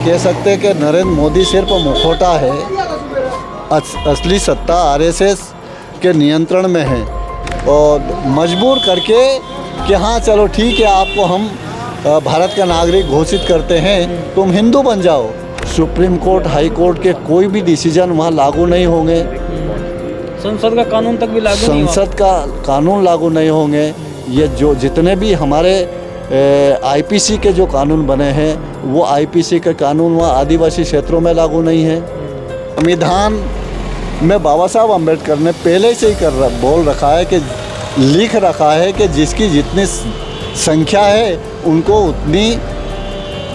कह सकते हैं कि नरेंद्र मोदी सिर्फ मुखौटा है, असली सत्ता आरएसएस के नियंत्रण में है और मजबूर करके कि हाँ चलो ठीक है, आपको हम भारत का नागरिक घोषित करते हैं, तुम हिंदू बन जाओ। सुप्रीम कोर्ट, हाई कोर्ट के कोई भी डिसीजन वहाँ लागू नहीं होंगे, संसद का कानून तक भी लागू नहीं होगा। संसद का कानून लागू नहीं होंगे। ये जो जितने भी हमारे आईपीसी के जो कानून बने हैं, वो आईपीसी के कानून वहाँ आदिवासी क्षेत्रों में लागू नहीं है। संविधान में बाबा साहब अम्बेडकर ने पहले से ही बोल रखा है कि लिख रखा है कि जिसकी जितनी संख्या है उनको उतनी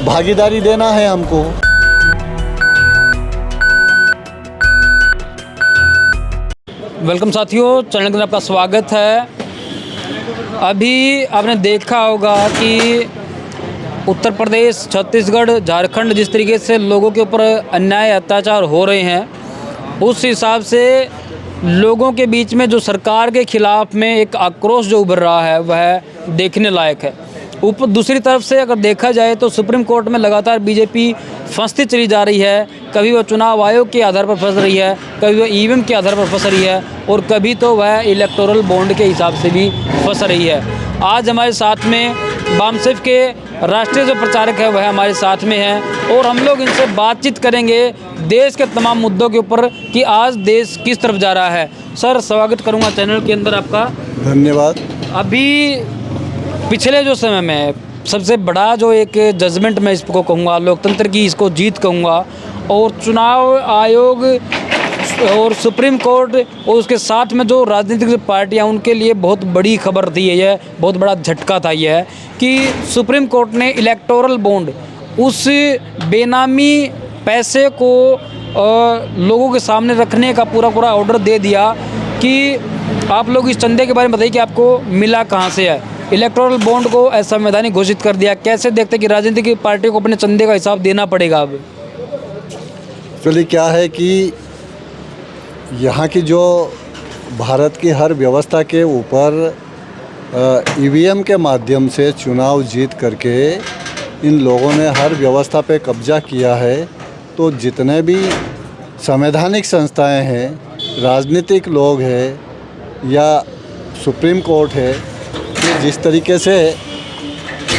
भागीदारी देना है हमको। वेलकम साथियों, चैनल के अंदर आपका स्वागत है। अभी आपने देखा होगा कि उत्तर प्रदेश, छत्तीसगढ़, झारखंड जिस तरीके से लोगों के ऊपर अन्याय अत्याचार हो रहे हैं, उस हिसाब से लोगों के बीच में जो सरकार के खिलाफ में एक आक्रोश जो उभर रहा है वह देखने लायक है। ऊपर दूसरी तरफ से अगर देखा जाए तो सुप्रीम कोर्ट में लगातार बीजेपी फंसती चली जा रही है। कभी वह चुनाव आयोग के आधार पर फंस रही है, कभी वह ईवीएम के आधार पर फंस रही है और कभी तो वह इलेक्टोरल बॉन्ड के हिसाब से भी फंस रही है। आज हमारे साथ में बामसेफ के राष्ट्रीय जो प्रचारक है वह हमारे साथ में हैं और हम लोग इनसे बातचीत करेंगे देश के तमाम मुद्दों के ऊपर कि आज देश किस तरफ जा रहा है। सर, स्वागत करूंगा चैनल के अंदर आपका। धन्यवाद। अभी पिछले जो समय में सबसे बड़ा जो एक जजमेंट मैं इसको कहूँगा, लोकतंत्र की इसको जीत कहूँगा, और चुनाव आयोग और सुप्रीम कोर्ट और उसके साथ में जो राजनीतिक पार्टियां, उनके लिए बहुत बड़ी खबर थी ये, बहुत बड़ा झटका था यह कि सुप्रीम कोर्ट ने इलेक्टोरल बॉन्ड, उस बेनामी पैसे को लोगों के सामने रखने का पूरा ऑर्डर दे दिया कि आप लोग इस चंदे के बारे में बताइए कि आपको मिला कहाँ से है। इलेक्टोरल बॉन्ड को असंवैधानिक घोषित कर दिया। कैसे देखते कि राजनीतिक पार्टियों को अपने चंदे का हिसाब देना पड़ेगा अब? एक्चुअली क्या है कि यहाँ की जो भारत की हर व्यवस्था के ऊपर ईवीएम के माध्यम से चुनाव जीत करके इन लोगों ने हर व्यवस्था पे कब्जा किया है। तो जितने भी संवैधानिक संस्थाएं हैं, राजनीतिक लोग हैं या सुप्रीम कोर्ट है, कि जिस तरीके से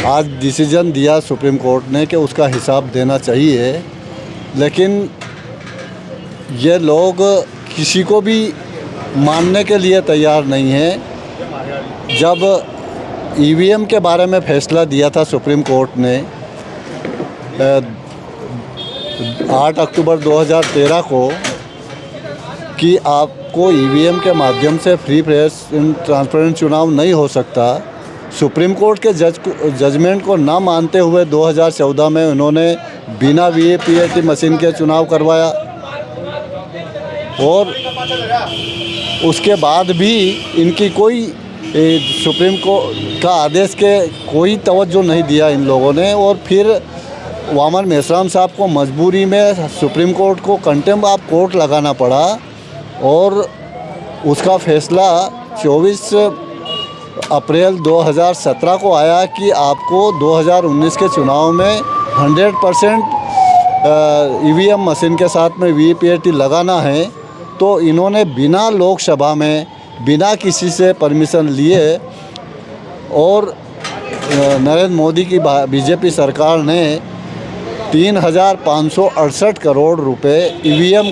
आज डिसीजन दिया सुप्रीम कोर्ट ने कि उसका हिसाब देना चाहिए, लेकिन ये लोग किसी को भी मानने के लिए तैयार नहीं है। जब ईवीएम के बारे में फैसला दिया था सुप्रीम कोर्ट ने 8 अक्टूबर 2013 को कि आपको ईवीएम के माध्यम से फ्री, फेयर एंड ट्रांसपेरेंट चुनाव नहीं हो सकता, सुप्रीम कोर्ट के जजमेंट को ना मानते हुए 2014 में उन्होंने बिना वीवीपैट मशीन के चुनाव करवाया और उसके बाद भी इनकी कोई सुप्रीम कोर्ट का आदेश के कोई तवज्जो नहीं दिया इन लोगों ने। और फिर वामन मेश्राम साहब को मजबूरी में सुप्रीम कोर्ट को कंटेम्प्ट ऑफ कोर्ट लगाना पड़ा और उसका फैसला 24 अप्रैल 2017 को आया कि आपको 2019 के चुनाव में 100% ईवीएम मशीन के साथ में वीवीपैट लगाना है। तो इन्होंने बिना लोकसभा में, बिना किसी से परमिशन लिए और नरेंद्र मोदी की बीजेपी सरकार ने 3,568 करोड़ रुपए ईवीएम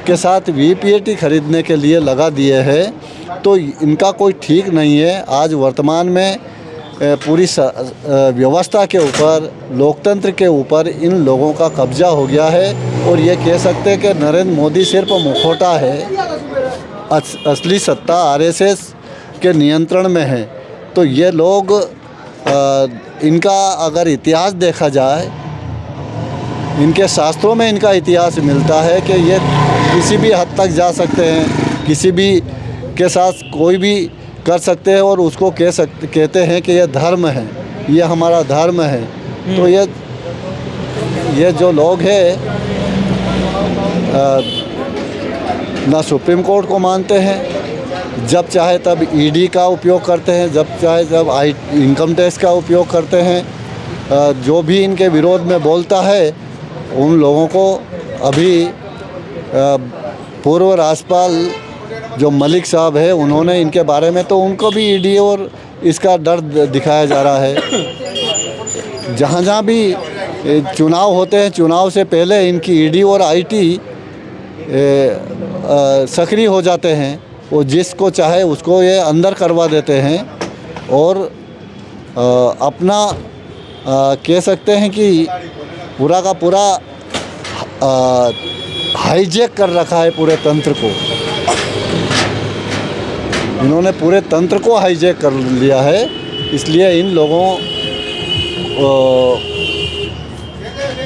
के साथ वीवीपैट खरीदने के लिए लगा दिए हैं। तो इनका कोई ठीक नहीं है। आज वर्तमान में पूरी व्यवस्था के ऊपर, लोकतंत्र के ऊपर इन लोगों का कब्जा हो गया है और ये कह सकते हैं कि नरेंद्र मोदी सिर्फ मुखौटा है, असली सत्ता आरएसएस के नियंत्रण में है। तो ये लोग, इनका अगर इतिहास देखा जाए, इनके शास्त्रों में इनका इतिहास मिलता है कि ये किसी भी हद तक जा सकते हैं, किसी भी के साथ कोई भी कर सकते हैं और उसको कहते हैं कि ये धर्म है, ये हमारा धर्म है। तो ये जो लोग हैं ना सुप्रीम कोर्ट को मानते हैं, जब चाहे तब ईडी का उपयोग करते हैं, जब चाहे तब इनकम टैक्स का उपयोग करते हैं। जो भी इनके विरोध में बोलता है उन लोगों को अभी पूर्व राज्यपाल जो मलिक साहब है उन्होंने इनके बारे में तो उनको भी ईडी और इसका डर दिखाया जा रहा है। जहाँ जहाँ भी चुनाव होते हैं, चुनाव से पहले इनकी ईडी और आईटी सक्रिय हो जाते हैं। वो जिसको चाहे उसको ये अंदर करवा देते हैं और अपना कह सकते हैं कि पूरा का पूरा हाईजैक कर रखा है पूरे तंत्र को। इन्होंने पूरे तंत्र को हाईजैक कर लिया है। इसलिए इन लोगों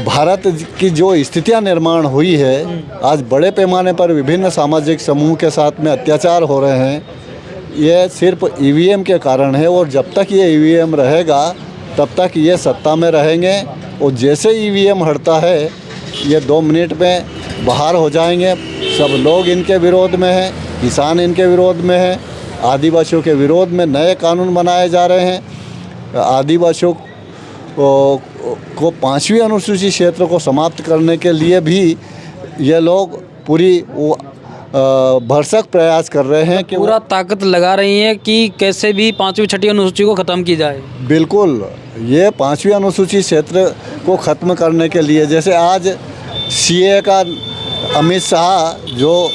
भारत की जो स्थितियां निर्माण हुई है, आज बड़े पैमाने पर विभिन्न सामाजिक समूह के साथ में अत्याचार हो रहे हैं, ये सिर्फ ईवीएम के कारण है। और जब तक ये ईवीएम रहेगा तब तक ये सत्ता में रहेंगे। और जैसे ईवीएम हटता है ये 2 मिनट में बाहर हो जाएंगे। सब लोग इनके विरोध में हैं, किसान इनके विरोध में हैं, आदिवासियों के विरोध में नए कानून बनाए जा रहे हैं। आदिवासियों को 5वीं अनुसूची क्षेत्र को समाप्त करने के लिए भी ये लोग पूरी भरसक प्रयास कर रहे हैं कि पूरा ताकत लगा रही है कि कैसे भी 5वीं 6वीं अनुसूची को ख़त्म की जाए। बिल्कुल, ये 5वीं अनुसूची क्षेत्र को ख़त्म करने के लिए, जैसे आज सीए का अमित शाह जो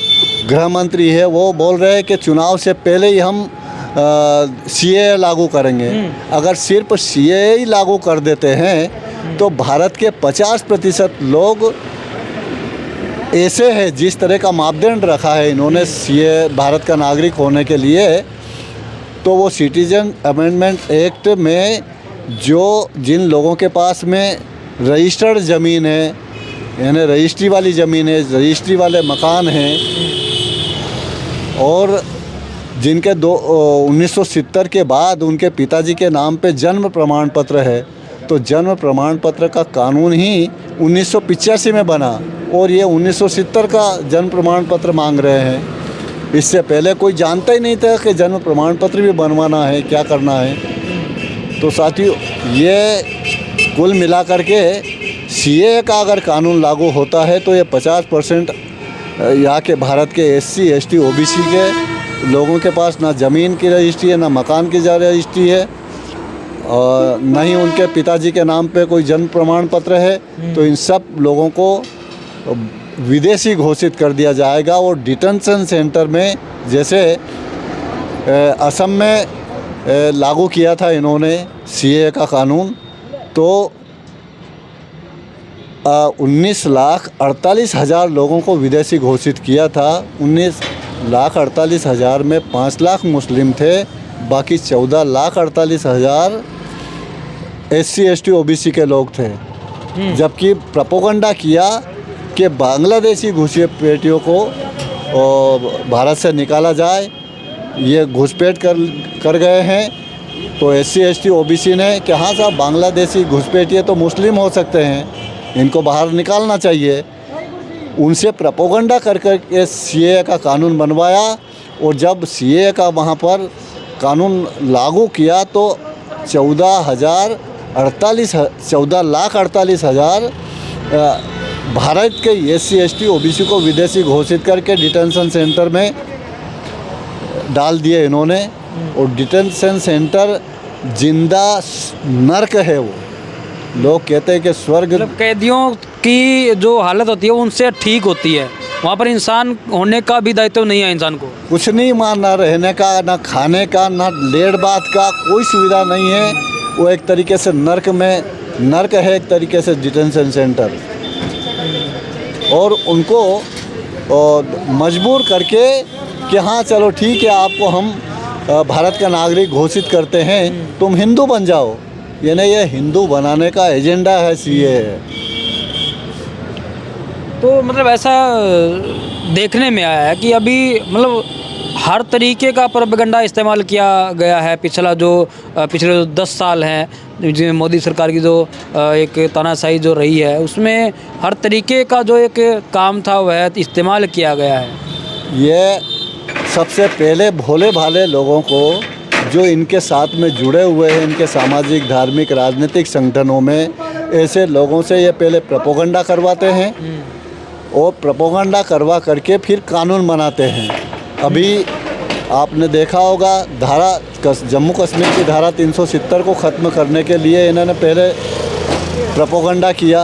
गृह मंत्री है वो बोल रहे हैं कि चुनाव से पहले ही हम सीए लागू करेंगे। अगर सिर्फ सीए ही लागू कर देते हैं तो भारत के 50% लोग ऐसे हैं, जिस तरह का मापदंड रखा है इन्होंने सीए भारत का नागरिक होने के लिए, तो वो सिटीजन अमेंडमेंट एक्ट में जो जिन लोगों के पास में रजिस्टर्ड ज़मीन है, यानी रजिस्ट्री वाली ज़मीन है, रजिस्ट्री वाले मकान हैं, और जिनके 1970 के बाद उनके पिताजी के नाम पे जन्म प्रमाण पत्र है, तो जन्म प्रमाण पत्र का कानून ही 1985 में बना और ये 1970 का जन्म प्रमाण पत्र मांग रहे हैं। इससे पहले कोई जानता ही नहीं था कि जन्म प्रमाण पत्र भी बनवाना है, क्या करना है। तो साथियों, ये कुल मिलाकर के सीए का अगर कानून लागू होता है तो ये 50% यहाँ के भारत के SC ST OBC के लोगों के पास ना ज़मीन की रजिस्ट्री है, ना मकान की रजिस्ट्री है, और न ही उनके पिताजी के नाम पे कोई जन्म प्रमाण पत्र है। तो इन सब लोगों को विदेशी घोषित कर दिया जाएगा। और डिटेंशन सेंटर में, जैसे असम में लागू किया था इन्होंने सीए का कानून, तो 19,48,000 लोगों को विदेशी घोषित किया था। 19,48,000 में 5 लाख मुस्लिम थे, बाकी 14,48,000 SC ST OBC के लोग थे। जबकि प्रोपेगेंडा किया कि बांग्लादेशी घुसपैठियों को भारत से निकाला जाए, ये घुसपैठ कर गए हैं। तो SC ST OBC ने कि हाँ साहब, बांग्लादेशी घुसपैठिए तो मुस्लिम हो सकते हैं, इनको बाहर निकालना चाहिए। उनसे प्रोपेगेंडा कर के सीए का कानून बनवाया। और जब सीए का वहाँ पर कानून लागू किया तो 14,48,000 भारत के SC ST OBC को विदेशी घोषित करके डिटेंशन सेंटर में डाल दिए इन्होंने। और डिटेंशन सेंटर जिंदा नर्क है। वो लोग कहते हैं कि स्वर्ग, मतलब कैदियों की जो हालत होती है उनसे ठीक होती है। वहाँ पर इंसान होने का भी दायित्व नहीं है इंसान को, कुछ नहीं मानना, रहने का, ना खाने का, ना लेट बात का कोई सुविधा नहीं है। वो एक तरीके से नर्क है एक तरीके से डिटेंशन सेंटर। और उनको मजबूर करके कि हाँ चलो ठीक है, आपको हम भारत का नागरिक घोषित करते हैं, तुम हिंदू बन जाओ। यानी ये हिंदू बनाने का एजेंडा है सीए। तो मतलब ऐसा देखने में आया है कि अभी मतलब हर तरीके का प्रोपेगेंडा इस्तेमाल किया गया है। पिछले जो 10 साल हैं, जो मोदी सरकार की जो एक तानाशाही जो रही है, उसमें हर तरीके का जो एक काम था वह इस्तेमाल किया गया है। ये सबसे पहले भोले भाले लोगों को, जो इनके साथ में जुड़े हुए हैं, इनके सामाजिक, धार्मिक, राजनीतिक संगठनों में, ऐसे लोगों से ये पहले प्रोपोगंडा करवाते हैं और प्रोपोगंडा करवा करके फिर कानून बनाते हैं। अभी आपने देखा होगा जम्मू कश्मीर की धारा 370 को ख़त्म करने के लिए इन्होंने पहले प्रोपोगंडा किया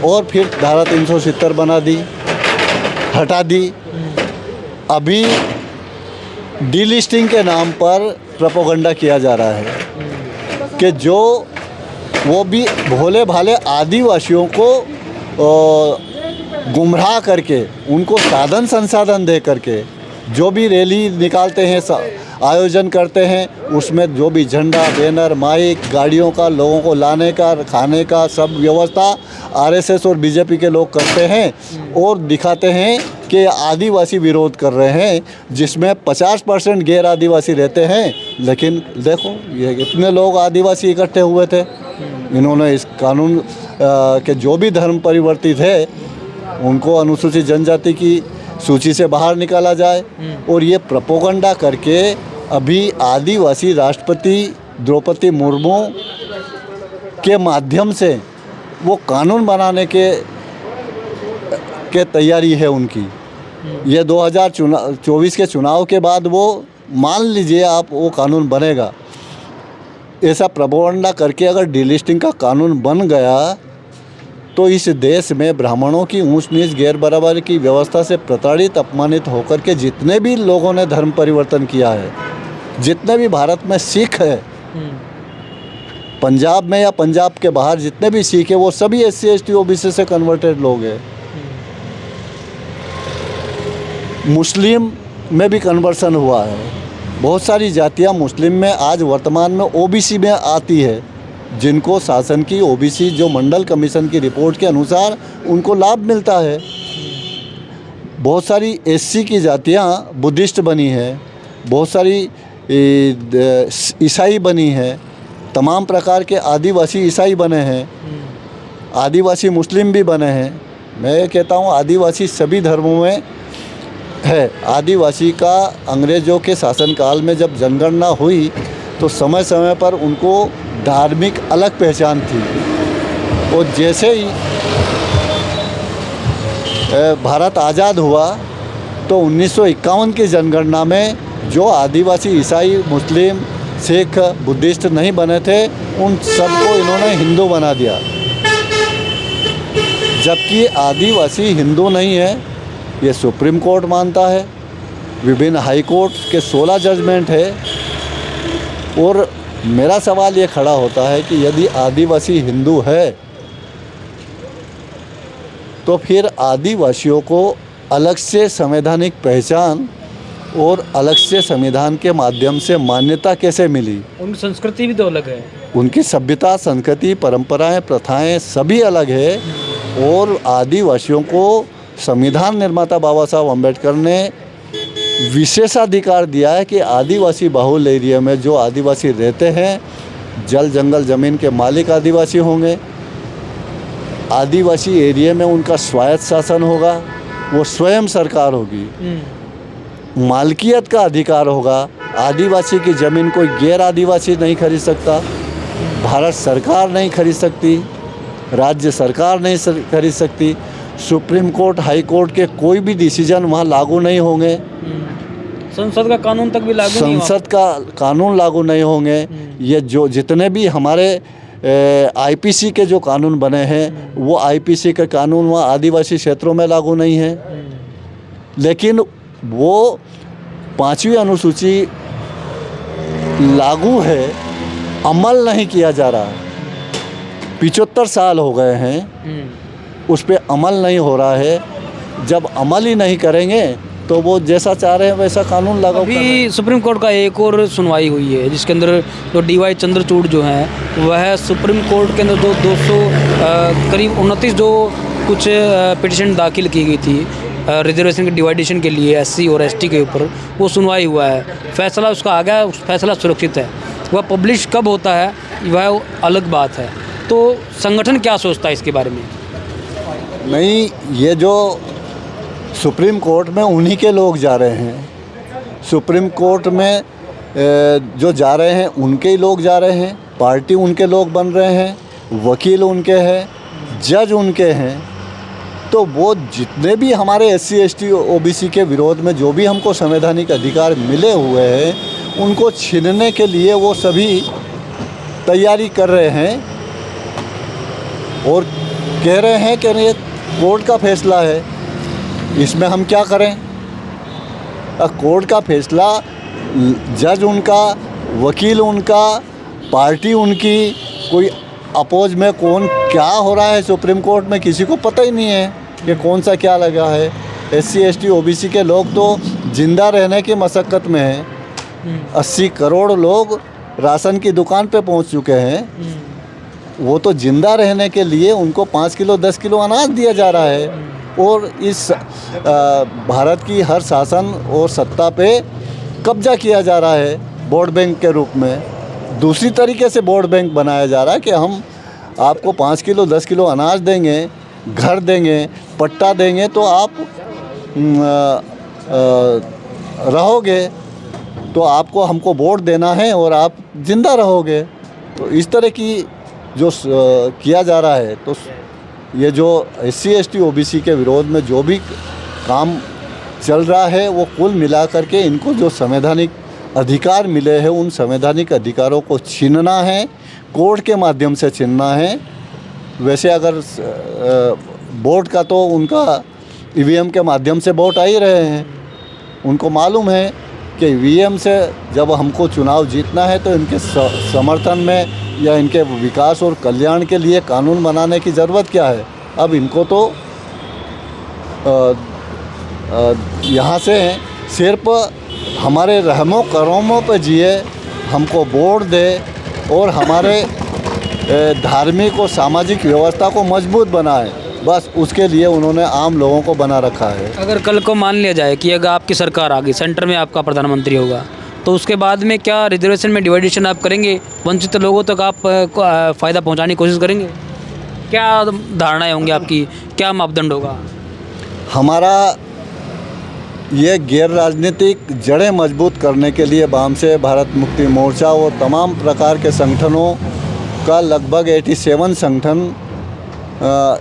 और फिर धारा 370 बना दी, हटा दी। अभी डीलिस्टिंग के नाम पर प्रोपोगंडा किया जा रहा है कि जो वो भी भोले भाले आदिवासियों को गुमराह करके उनको साधन संसाधन दे करके जो भी रैली निकालते हैं, आयोजन करते हैं, उसमें जो भी झंडा, बैनर, माइक, गाड़ियों का, लोगों को लाने का, खाने का सब व्यवस्था आरएसएस और बीजेपी के लोग करते हैं और दिखाते हैं कि आदिवासी विरोध कर रहे हैं, जिसमें 50% गैर आदिवासी रहते हैं। लेकिन देखो ये इतने लोग आदिवासी इकट्ठे हुए थे। इन्होंने इस कानून के जो भी धर्म परिवर्तित है उनको अनुसूचित जनजाति की सूची से बाहर निकाला जाए और ये प्रोपोगंडा करके अभी आदिवासी राष्ट्रपति द्रौपदी मुर्मू के माध्यम से वो कानून बनाने के तैयारी है उनकी। ये 2024 के चुनाव के बाद वो मान लीजिए आप वो कानून बनेगा। ऐसा प्रोपोगंडा करके अगर डीलिस्टिंग का कानून बन गया तो इस देश में ब्राह्मणों की ऊंच नीच गैर बराबरी की व्यवस्था से प्रताड़ित, अपमानित होकर के जितने भी लोगों ने धर्म परिवर्तन किया है, जितने भी भारत में सिख है, पंजाब में या पंजाब के बाहर जितने भी सिख है, वो सभी SC ST OBC से कन्वर्टेड लोग हैं। मुस्लिम में भी कन्वर्सन हुआ है। बहुत सारी जातियां मुस्लिम में आज वर्तमान में OBC में आती है, जिनको शासन की OBC जो मंडल कमीशन की रिपोर्ट के अनुसार उनको लाभ मिलता है। बहुत सारी SC की जातियां बुद्धिस्ट बनी है, बहुत सारी ईसाई बनी है, तमाम प्रकार के आदिवासी ईसाई बने हैं, आदिवासी मुस्लिम भी बने हैं। मैं कहता हूं आदिवासी सभी धर्मों में है। आदिवासी का अंग्रेज़ों के शासनकाल में जब जनगणना हुई तो समय समय पर उनको धार्मिक अलग पहचान थी और जैसे ही भारत आज़ाद हुआ तो 1951 की जनगणना में जो आदिवासी ईसाई, मुस्लिम, सिख, बुद्धिस्ट नहीं बने थे उन सबको इन्होंने हिंदू बना दिया। जबकि आदिवासी हिंदू नहीं है, ये सुप्रीम कोर्ट मानता है, विभिन्न हाई कोर्ट के 16 जजमेंट है। और मेरा सवाल ये खड़ा होता है कि यदि आदिवासी हिंदू है तो फिर आदिवासियों को अलग से संवैधानिक पहचान और अलग से संविधान के माध्यम से मान्यता कैसे मिली? उनकी संस्कृति भी तो अलग है, उनकी सभ्यता, संस्कृति, परंपराएं, प्रथाएं सभी अलग है। और आदिवासियों को संविधान निर्माता बाबा साहब अम्बेडकर ने विशेषाधिकार दिया है कि आदिवासी बहुल एरिया में जो आदिवासी रहते हैं, जल जंगल ज़मीन के मालिक आदिवासी होंगे। आदिवासी एरिया में उनका स्वायत्त शासन होगा, वो स्वयं सरकार होगी, मालकियत का अधिकार होगा। आदिवासी की ज़मीन कोई गैर आदिवासी नहीं खरीद सकता, भारत सरकार नहीं खरीद सकती, राज्य सरकार नहीं खरीद सकती, सुप्रीम कोर्ट, हाई कोर्ट के कोई भी डिसीजन वहाँ लागू नहीं होंगे, संसद का कानून तक भी लागू नहीं, संसद का कानून लागू नहीं होंगे। ये जो जितने भी हमारे IPC के जो कानून बने हैं वो IPC के कानून वहाँ आदिवासी क्षेत्रों में लागू नहीं है। लेकिन वो 5वीं अनुसूची लागू है, अमल नहीं किया जा रहा। 75 साल हो गए हैं, उस पर अमल नहीं हो रहा है। जब अमल ही नहीं करेंगे तो वो जैसा चाह रहे हैं वैसा कानून लागू कर रहे हैं। अभी सुप्रीम कोर्ट का एक और सुनवाई हुई है जिसके अंदर जो DY चंद्रचूड़ जो हैं वह सुप्रीम कोर्ट के अंदर 200 करीब 29 जो कुछ पिटिशन दाखिल की गई थी रिजर्वेशन के डिवाइडेशन के लिए SC और ST के ऊपर, वो सुनवाई हुआ है, फैसला उसका आ गया, फैसला सुरक्षित है। वह पब्लिश कब होता है वह अलग बात है। तो संगठन क्या सोचता है इसके बारे में? नहीं, ये जो सुप्रीम कोर्ट में उन्हीं के लोग जा रहे हैं, सुप्रीम कोर्ट में जो जा रहे हैं उनके ही लोग जा रहे हैं, पार्टी उनके लोग बन रहे हैं। वकील उनके हैं, जज उनके हैं। तो वो जितने भी हमारे SC ST OBC के विरोध में जो भी हमको संवैधानिक अधिकार मिले हुए हैं उनको छीनने के लिए वो सभी तैयारी कर रहे हैं और कह रहे हैं कि ये कोर्ट का फैसला है, इसमें हम क्या करें। कोर्ट का फैसला, जज उनका, वकील उनका, पार्टी उनकी, कोई अपोज में कौन क्या हो रहा है सुप्रीम कोर्ट में किसी को पता ही नहीं है कि कौन सा क्या लगा है। SC ST OBC के लोग तो जिंदा रहने की मशक्क़त में हैं। 80 करोड़ लोग राशन की दुकान पे पहुंच चुके हैं। वो तो जिंदा रहने के लिए उनको 5 किलो 10 किलो अनाज दिया जा रहा है और इस भारत की हर शासन और सत्ता पे कब्जा किया जा रहा है वोट बैंक के रूप में। दूसरी तरीके से वोट बैंक बनाया जा रहा है कि हम आपको 5 किलो 10 किलो अनाज देंगे, घर देंगे, पट्टा देंगे तो आप रहोगे, तो आपको हमको वोट देना है और आप ज़िंदा रहोगे। तो इस तरह की जो किया जा रहा है, तो ये जो SC ST OBC के विरोध में जो भी काम चल रहा है वो कुल मिलाकर के इनको जो संवैधानिक अधिकार मिले हैं उन संवैधानिक अधिकारों को छीनना है, कोर्ट के माध्यम से छीनना है। वैसे अगर वोट का तो उनका EVM के माध्यम से वोट आ ही रहे हैं। उनको मालूम है कि EVM से जब हमको चुनाव जीतना है तो इनके समर्थन में या इनके विकास और कल्याण के लिए कानून बनाने की ज़रूरत क्या है। अब इनको तो यहाँ से सिर्फ हमारे रहमो करमों पे जिए, हमको वोट दे और हमारे धार्मिक और सामाजिक व्यवस्था को मजबूत बनाए, बस उसके लिए उन्होंने आम लोगों को बना रखा है। अगर कल को मान लिया जाए कि अगर आपकी सरकार आ गई, सेंटर में आपका प्रधानमंत्री होगा, तो उसके बाद में क्या रिजर्वेशन में डिवाइडेशन आप करेंगे? वंचित लोगों तक आप फ़ायदा पहुंचाने की कोशिश करेंगे? क्या धारणाएं होंगी आपकी, क्या मापदंड होगा? हमारा ये गैर राजनीतिक जड़ें मजबूत करने के लिए वाम से भारत मुक्ति मोर्चा और तमाम प्रकार के संगठनों का लगभग 87 संगठन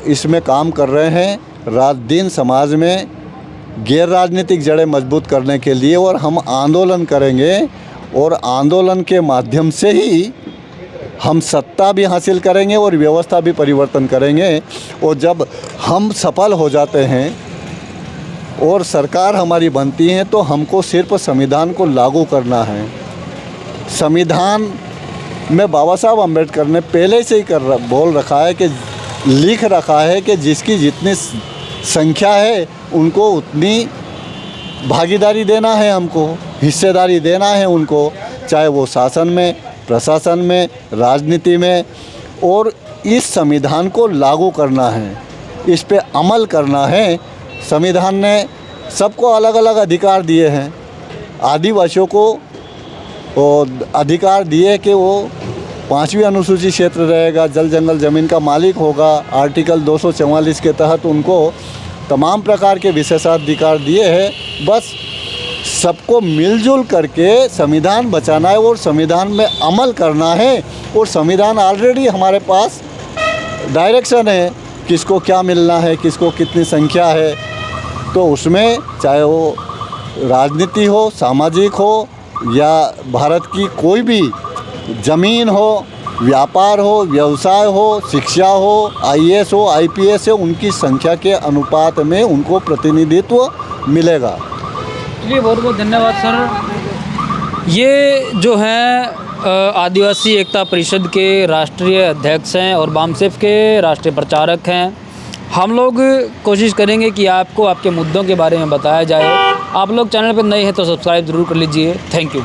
इसमें काम कर रहे हैं रात दिन समाज में गैर राजनीतिक जड़ें मजबूत करने के लिए। और हम आंदोलन करेंगे और आंदोलन के माध्यम से ही हम सत्ता भी हासिल करेंगे और व्यवस्था भी परिवर्तन करेंगे। और जब हम सफल हो जाते हैं और सरकार हमारी बनती है तो हमको सिर्फ संविधान को लागू करना है। संविधान में बाबा साहब अम्बेडकर ने पहले से ही बोल रखा है कि लिख रखा है कि जिसकी जितनी संख्या है उनको उतनी भागीदारी देना है, हमको हिस्सेदारी देना है उनको, चाहे वो शासन में, प्रशासन में, राजनीति में। और इस संविधान को लागू करना है, इस पे अमल करना है। संविधान ने सबको अलग अलग अधिकार दिए हैं। आदिवासियों को अधिकार दिए कि वो 5वीं अनुसूची क्षेत्र रहेगा, जल जंगल ज़मीन का मालिक होगा। आर्टिकल 244 के तहत उनको तमाम प्रकार के विशेषाधिकार दिए हैं। बस सबको मिलजुल करके संविधान बचाना है और संविधान में अमल करना है। और संविधान ऑलरेडी हमारे पास डायरेक्शन है किसको क्या मिलना है, किसको कितनी संख्या है। तो उसमें चाहे वो राजनीति हो, सामाजिक हो या भारत की कोई भी ज़मीन हो, व्यापार हो, व्यवसाय हो, शिक्षा हो, IAS हो, IPS हो, उनकी संख्या के अनुपात में उनको प्रतिनिधित्व मिलेगा। चलिए, बहुत बहुत धन्यवाद सर। ये जो हैं आदिवासी एकता परिषद के राष्ट्रीय अध्यक्ष हैं और वामसेफ के राष्ट्रीय प्रचारक हैं। हम लोग कोशिश करेंगे कि आपको आपके मुद्दों के बारे में बताया जाए। आप लोग चैनल पर नए हैं तो सब्सक्राइब ज़रूर कर लीजिए। Thank you.